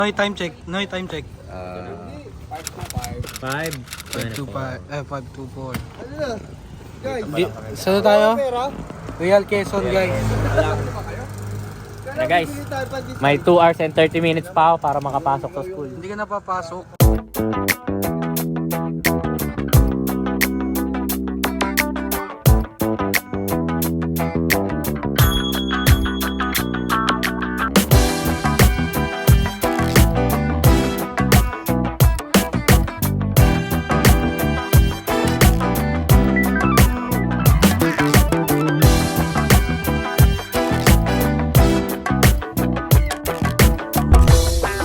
Noy time check. Noy time check. 525. 524. Ano na? Guys, Saan tayo? Real Quezon guys. Na guys, may 2 hours and 30 minutes pa ako para makapasok sa school. Hindi ka napapasok.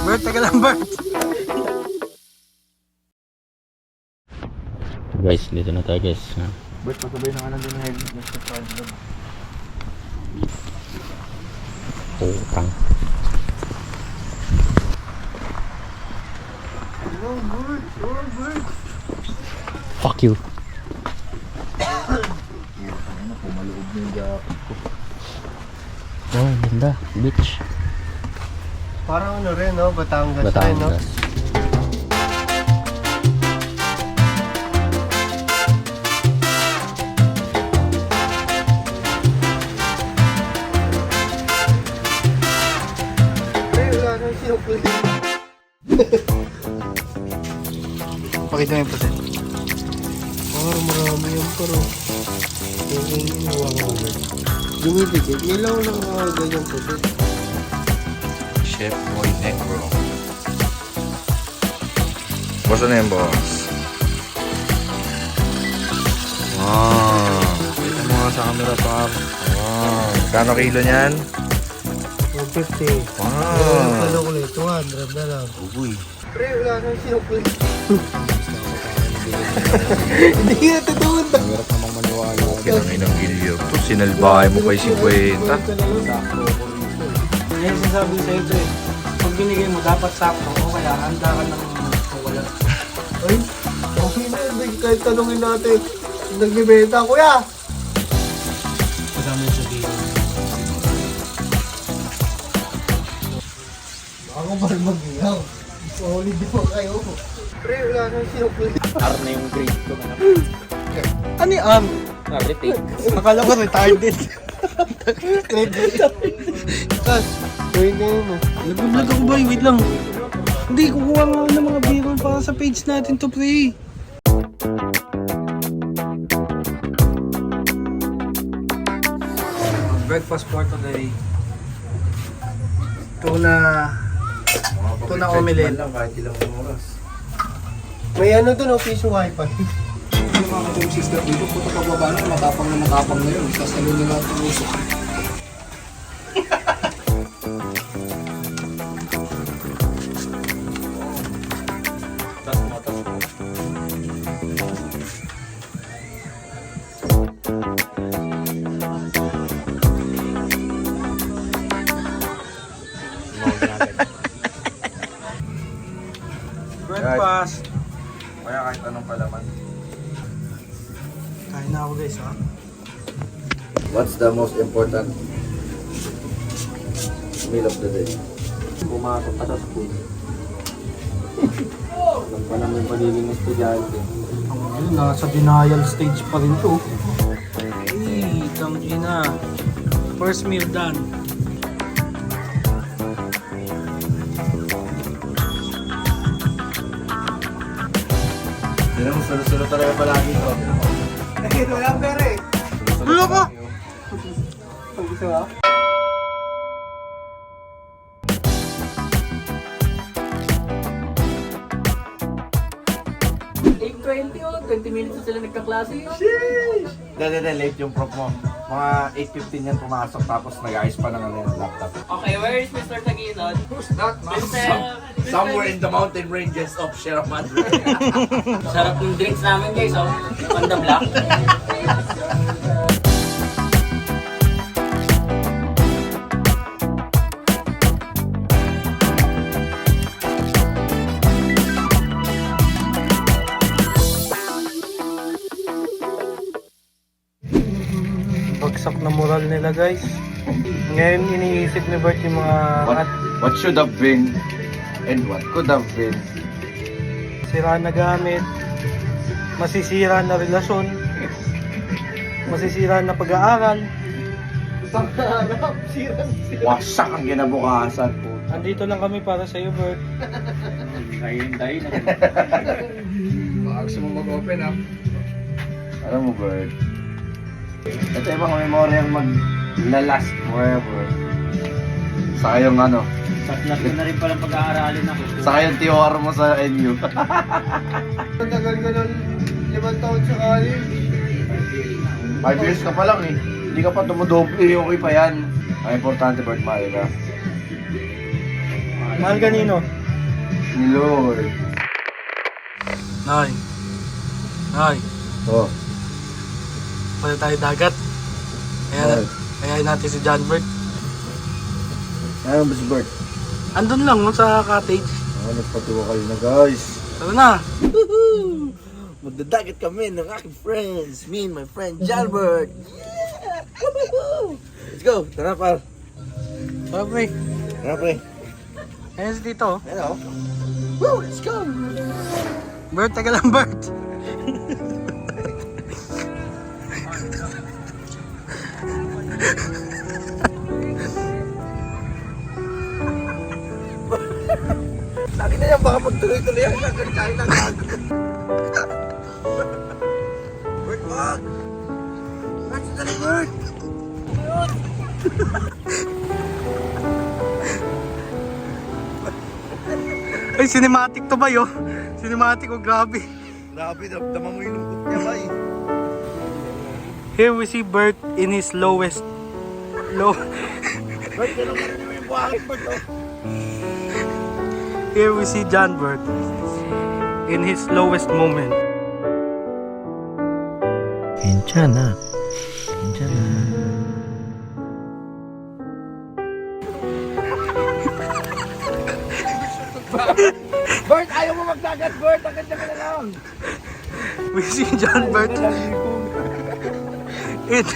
Bert, taga lang Bert. Guys, dito na tayo guys. Bert, pasabay na ka lang din ng helmet mo sa problem. Putang. Fuck you. Pumaloob na yung jacket ko. Oh, ganda. Beach. Parang ano rin, no? Batangas rin, no? Batangas. Pre, wala nang sinukli. Pakita mo yung pusit. Parang marami yan, pero... Yung inuwa ko ulit. Dumidikit, nilaw lang ako ganyan po. Chef Boy Negro. Boss, ano yan, boss? Wow. Kita mo nga sa camera, par. Wow. Kano kilo niyan? 150. Wow. Ano ko ulit, 200 na lang. Uy. Pre, wala nang sinukli. Hindi nga totoo. Hirap namang maniwala. Kinangin ng gilyo. Ito, sinalbahay mo kay 50. Yan yung sinasabi sa'yo ito eh. Pag binigay mo, dapat sakto o kaya handa ka ng wala. Ay, okay na yun. Kahit tanungin natin. Nagbibenta, kuya! Kasama yung sabihin. Ako ba mag-ihaw? Solid di pa kayo. Pre, wala nang sinukli. R na yung grade ko. Ano yung Retake. Akala ko retarded. Kas, gawin na yun eh. Nag-vlog ako ba? Wait lang. Hindi, kukuha nga ng mga b-roll para sa page natin to, pre. Breakfast for today. Tuna omelette. Kahit ilang oras. May ano dun, official wifi. Yung mga katong sister dito, puto pagbaba na, matapang na yun. Tapos ano nila ang usok. Breakfast. Kaya kahit anong palaman. Kain na ako guys, ha? What's the most important meal of the day? Pumasok ka sa school. Alam pa naman yung pagiging estudyante. Ang nasa denial stage pa rin to. Ay, tangina. First meal done. Yan ang sunod-sunod talaga palagi ito. Eh, wala pera eh. Wala ka! Ang gusto mo? Oh, 20 minutes na sila nagkaklase. Dahil late yung prop mo. Mga 8:15 yan pumasok tapos nag-ayos pa ng laptop. Okay, where is Mr. Taginon? Who's that, ma'am? Mr. Somewhere in the mountain ranges of Sierra Madre. Sarap ng drinks namin guys, oh. On the block. Bagsak na moral nila guys. Ngayon iniisip ni Bert yung mga What should have been And what could have been? Sira na gamit, masisira na relasyon, masisira na pag-aaral. Wasak ang kinabukasan po. Andito lang kami para sa iyo, Bert. Baka gusto mo mag-open ha. Alam mo, Bert? Ito yung mga memoryang mag-last forever. Saka yung ano, Tatlas na rin palang pag-aaralin ako. saka yung TOR mo sa NU. Tagal ka ng 5 taon sa college. 5 years ka pa lang eh. Hindi ka pa tumudoble, okay pa yan. Ang importante, Bert, mahal ka. Mahal kanino? Ni Lord. Nay. Nay. Oh. Pwede tayo dagat. Ayayin natin si John Bert. Ano ba si Bert? Andun lang sa cottage. Nagpatuwa kayo na, guys. Tara na. Magdadagat kami ng aking friends. Me and my friend Jalbert. Yeah! Woohoo! Let's go. Tara, par. Tara, pre. Tara, pre. Ayan si Tito. Hello. Woo! Let's go. Bert, taga lang, Bert. Lagi na yan, baka magtuloy-tuloy ang kagandahin ng gago. Bert, wag! Bert, sandali, Bert! Ay, cinematic to ba yun? Cinematic, oh, grabe. Grabe, damdaman mo yung lungkot niya, bay. Here we see Bert in his lowest... Bert, ganun ka rin yung buhangin, Bert, oh. Here we see John Bert in his lowest moment. 괜찮아. 괜찮아. Bert, ayaw mo magdagat, Bert. Ang ganda ka na lang. We see John Bert in...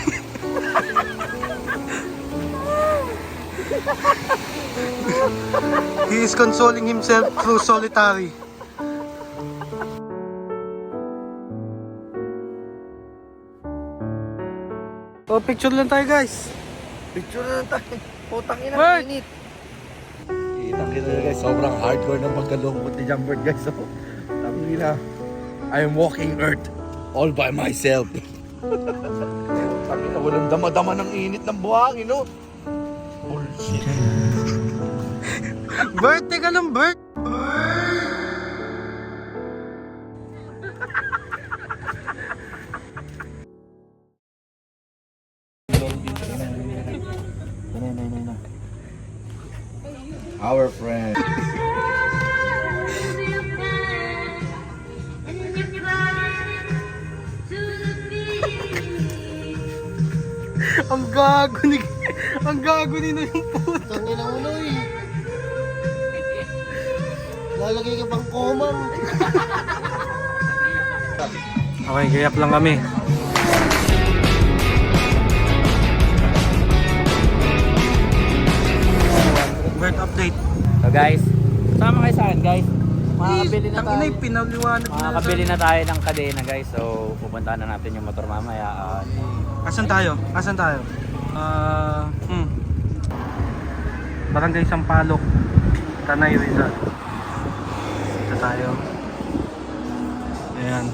He is consoling himself through solitary. Oh, picture lang tayo, guys. Picture na lang tayo. Putang ina, Bert! init. Kitang kita guys, sobrang hardcore ng pagkalungkot ni Jambert guys. So, sabi nila, I am walking earth all by myself. Sabi na, walang dama-dama ng init ng buhangin, no? Bullshit. Bert, teka lang, Bert. Our friend. Ang gago ni... Ang gago ni na yung puto. Tangin ang ulo eh. Lalagay ka pang komang. Okay, gayak lang kami. Bert, update. So guys, sama kayo sa akin guys. Makakabili na Tangina, tayo. pinaliwanag na. Makakabili na tayo ng kadena guys. So pupuntahan na natin yung motor mamaya. Asan tayo? Asan tayo? Barangay Sampaloc, Tanay Rizal. Dito tayo. Ayan.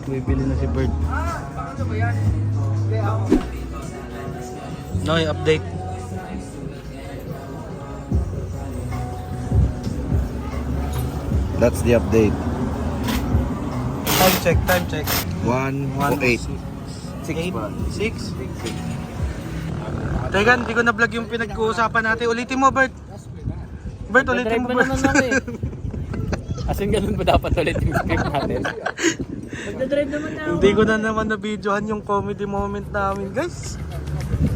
Bibili na si Bert. Noy, update. That's the update. Time check, time check. 1:08. 6 ba? 6? Teka, hindi ko na-vlog yung pinag-uusapan natin. Ulitin mo, Bert. Bert, ulitin mo, Bert. As in, ganun ba dapat ulit yung script natin? Magdadrive naman na ako. Hindi ko na naman na-videohan yung comedy moment namin, guys.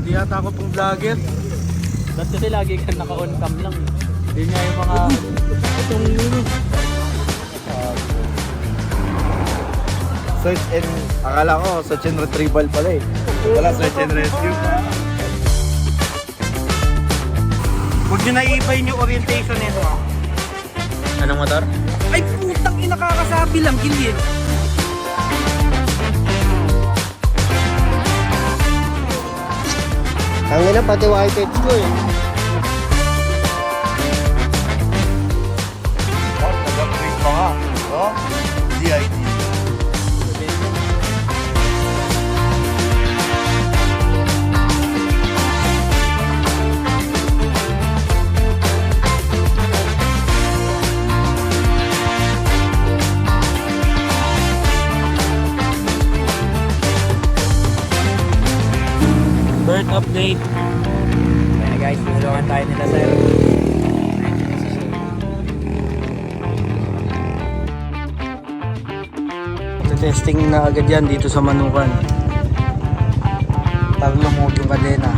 Hindi yata ako pong vlogger. Ba't kasi lagi ka naka-on cam lang? Hindi nga yung mga... Search and... Akala ko, search and retrieval pala eh. Wala, search and rescue. Huwag nyo naiibayin yung orientation nito. Anong motor? Ay putang ina, nakakasabi lang, gilid. Tangin na, pati whiteheads ko eh. Oh, nag-upgrade pa nga. Oh, DID. Bird update. Kaya guys, tulungan tayo nila sir. Testing na agad yan dito sa Manukan. Para lumuhod yung kadena.